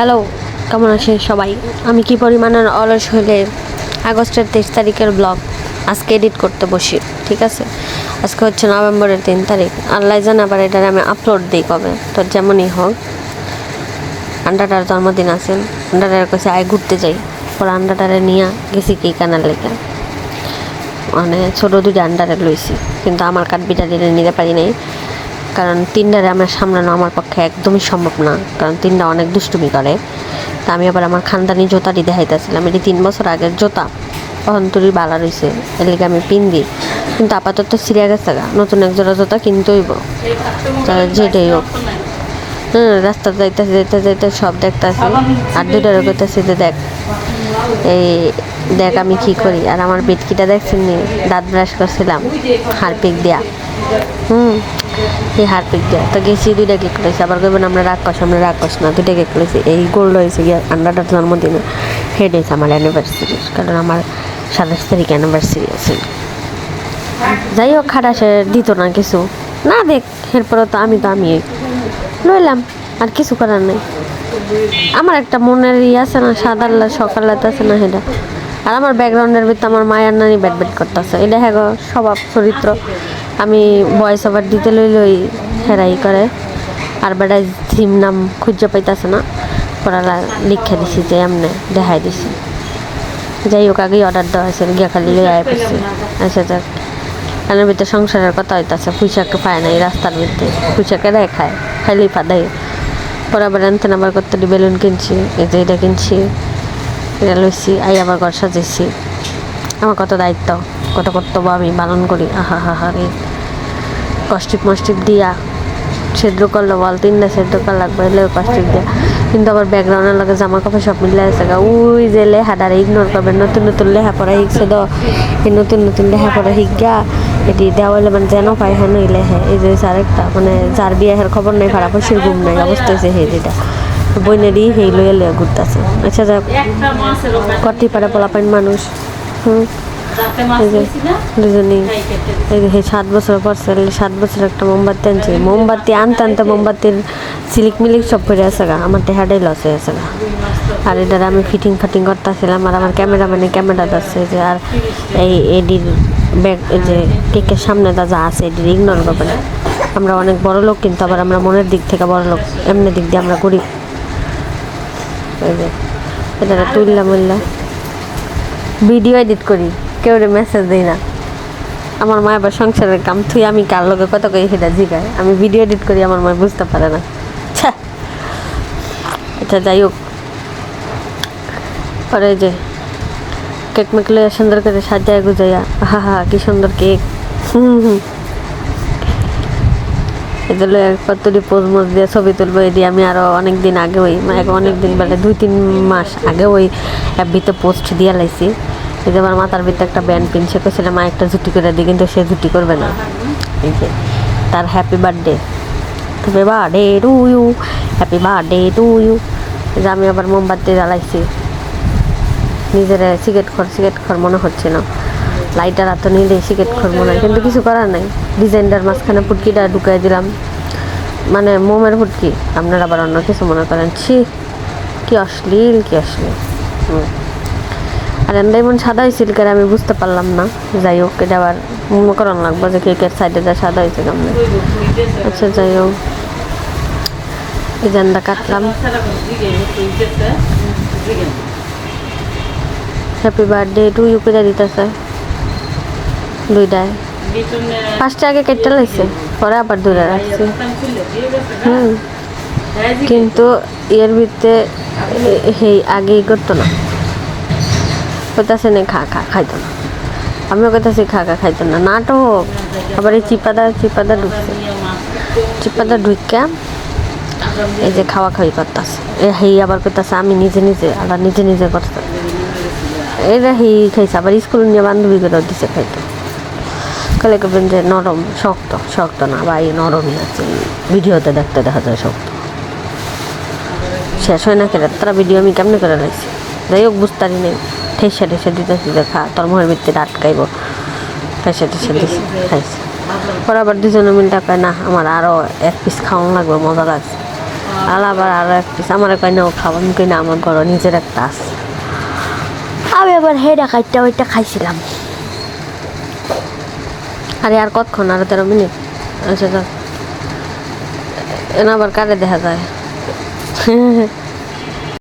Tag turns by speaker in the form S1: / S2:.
S1: Hello, কেমন আছেন সবাই? আমি কি পরিমাণের অলস হলে আগস্টের 23 তারিখের ব্লগ আজকে এডিট করতে বসি। ঠিক আছে, আজকে হচ্ছে নভেম্বরের 3 তারিখ। আল্লাহ জানে আবার এটার আমি আপলোড দিই কবে। তো যেমনই হোক, আন্ডাটার জন্মদিন আছে, আন্ডাটার কাছে আয় ঘুরতে যাই। পরে আন্ডাটারে নিয়ে গেছি কি কানার লেগে, মানে ছোটো দুটো আন্ডারে লইছি, কিন্তু আমার কাঠবিটা দিলে নিতে পারি নাই, কারণ তিনটারে আমার সামলানো আমার পক্ষে একদমই সম্ভব না, কারণ তিনটা অনেক দুষ্টুমি করে। তা আমি আবার আমার খানদানি জোতাটি দেখাইতেছিলাম, এটি 3 বছর আগের জোতা, অহন্তরি বালা রয়েছে, এর লিগে আমি পিন দিই, কিন্তু আপাতত সিরিয়া গেছে গা, নতুন এক জোড়া জোতা কিনতে হইব। যেটাই হোক, রাস্তা যাইতে যাইতে যাইতে সব দেখতেছি, আর দুইটারও করতেছি যে দেখ এই দেখ আমি কি করি। আর আমার বেটকিটা দেখছেন নি, দাঁত ব্রাশ করছিলাম হারপিক দিয়া, এই হারপিক দিয়া তো গেছি, দুইটা কেক করেছি। আবার কইবেন আমরা রাক্ষস না, দুইটা কেক করেছি। এই গোল্ড হয়েছে গিয়ে আন্ডারটার জন্মদিনে, হেড হয়েছে আমার অ্যানিভার্সারি, কারণ আমার 27 তারিখ অ্যানিভার্সারি আছে। যাই হোক, খাটাসে দিত না কিছু, না দেখ এরপরে তো আমি লইলাম, আর কিছু করার নেই। আমার একটা মনের আছে না, সাদাল্লা সকালাতে আছে না সেটা। আর আমার ব্যাকগ্রাউন্ডের ভিতরে আমার মায়ের নানি ব্যাট করতেছে, এটা হ্যাঁ স্বভাব চরিত্র। আমি ভয়েস ওভার দিতে লই হেরাই করে, আর বেটায় থিম নাম খুঁজে পাইতেছে না, পড়ালা লিখে দিছি যে এমনি দেখাই দিছি। যাই হোক, আগেই অর্ডার দেওয়া হয়েছে, গিয়া খালি লই আয় পড়ছি। আচ্ছা যাক, এর ভিতরে সংসারের কথা হইতেছে, পুঁইশাককে পায় না এই রাস্তার ভিতরে, পুঁইশাকে খায়, খাইলেই ফাদাই। পরে আবার আনতেন আবার করতে বেলুন কিনছি, এই যে এটা কিনছি, এটা লইছি, আবার ঘর সাজাইছি। আমার কত দায়িত্ব, কত কর্তব্য আমি পালন করি। আহা রে, কষ্টিপ দিয়া সেদ্ধ করলো, বল 3টা সেদ্ধ করা লাগবে, এলে কষ্টিপ দিয়া। কিন্তু আবার ব্যাকগ্রাউন্ডের লগে জামা কাপড় সব মিলে আছে গা, ওই যে লেহাটারে ইগনোর করবেন। নতুন লেহাপড়া শিখছে তো, এই নতুন লেহাপড়া শিখা এটি দেওয়ালে মানে যেন পায় হ্যাঁ নই লেহে। এই যে আরেকটা মানে যার বিয়ের খবর নাই, ভাড়া পয়সার ঘুম নাই অবস্থা হয়েছে, হে যেটা বইনেরই হেই লইয়া ঘুরতেছে। আচ্ছা যাক, করতেই পারে পোলাপাইন মানুষ। দুজনেই এই যে 7 বছর পর 7 বছর একটা মোমবাতি আনছে, মোমবাতি আনতে মোমবাতির সিলিক মিলিক সব পড়ে আছে গা, আমার টেহাটাই লস হয়ে আছে গা। আর এটার আমি ফিটিং করতেছিলাম, আর আমার ক্যামেরা যাচ্ছে যে, আর এই এডির ব্যাগ যে কেকের সামনে যা আছে এডির ইগনোর করবেন। আমরা অনেক বড় লোক, কিন্তু আবার আমরা মনের দিক থেকে বড় লোক, এমনি দিক দিয়ে আমরা গরিব। এই যে এটা তুললাম ভিডিও এডিট করি, কেউ মেসেজ দিই না। আমার মা আবার সংসারের কাম থুই আমি কার লগে কত কই সেটা জিগায়, আমি ভিডিও এডিট করি, আমার মা বুঝতে পারে না। আচ্ছা যাই হোক, পরে যে কেক মেক লইয়া সুন্দর করে সাজায় গুজাইয়া, হা কি সুন্দর কেক। এগুলো কতটি পোজ মোজ দিয়ে ছবি তুলবো, এটি আমি আরও অনেকদিন আগে অনেকদিন বলে 2-3 মাস আগে ওই অ্যাপবিতে পোস্ট দিয়ে লাইছি। এই যে আমার মাথার ভিতরে একটা ব্যান্ড পিন, সে কইছিল মা একটা জুটি করে দিই, কিন্তু সে জুটি করবে না। এই যে তার happy birthday to you, happy birthday to you. যে আমি আবার মোমবাতি জ্বালাইছি, নিজের সিগারেট খর মনে হচ্ছে না, লাইটার হাতে নিলে সিগারেট খর মনে হয়, কিন্তু কিছু করার নাই। ডিজাইনটার মাঝখানে ফুটকিটা ঢুকাই দিলাম, মানে মোমের ফুটকি, আপনারা আবার অন্য কিছু মনে করেন। কি অশ্লীল। আর এমন সাদা হয়েছিল কেন আমি বুঝতে পারলাম না। যাই হোক, এটা আবার মনে করানো লাগবো যে কেকের সাইডে যা সাদা হয়েছে কেমন। আচ্ছা যাই হোক, এই জানটা কাটলাম। হ্যাপি বার্থডে টু ইউ করে দিতেছে দুইটায়, ফার্স্টে আগে কেটে লাগছে, পরে আবার দূরে রাখছি। কিন্তু এর ভিতরে সেই আগেই করতো না, কইতাছে না খা খাইতো না, আমিও কইতাছি খা খাইতো না, নাটক। আবার এই চিপাদা ঢুকছে, চিপাদা ঢুকা এই যে খাওয়াই করতেছে, হেই আবার কইতাছে আমি নিজে করতে, এটা হেই খাইছে। আবার স্কুল নিয়ে বান্ধবী করে দিছে খাইতো, কালে করবেন যে নরম শক্ত না ভাই, নরমই আছে, ভিডিওতে দেখতে দেখা যায় শক্ত। শেষ হয় না কেন তারা ভিডিও আমি কেমনে করে রাখছি। যাই হোক, বুঝতারি নেই, ঠেসা দিতেছি যে খা, তোর মুখের ভিত্তিতে আটকাইব, ঠেসা দিছি, খাইছি। পরে আবার দুজনে মিলটা কয় না আমার আরও 1 পিস খাওয়ানো লাগবে, মজা লাগছে। আবার আরো এক পিস আমার কয় নাও খাবো, আমি কই না আমার ঘর নিজের একটা আছে। আমি আবার হেডা খাইটা ওইটা খাইছিলাম। আরে আর কতক্ষণ, আরো 13 মিনিট। আচ্ছা যাক, আবার কারে দেখা যায়।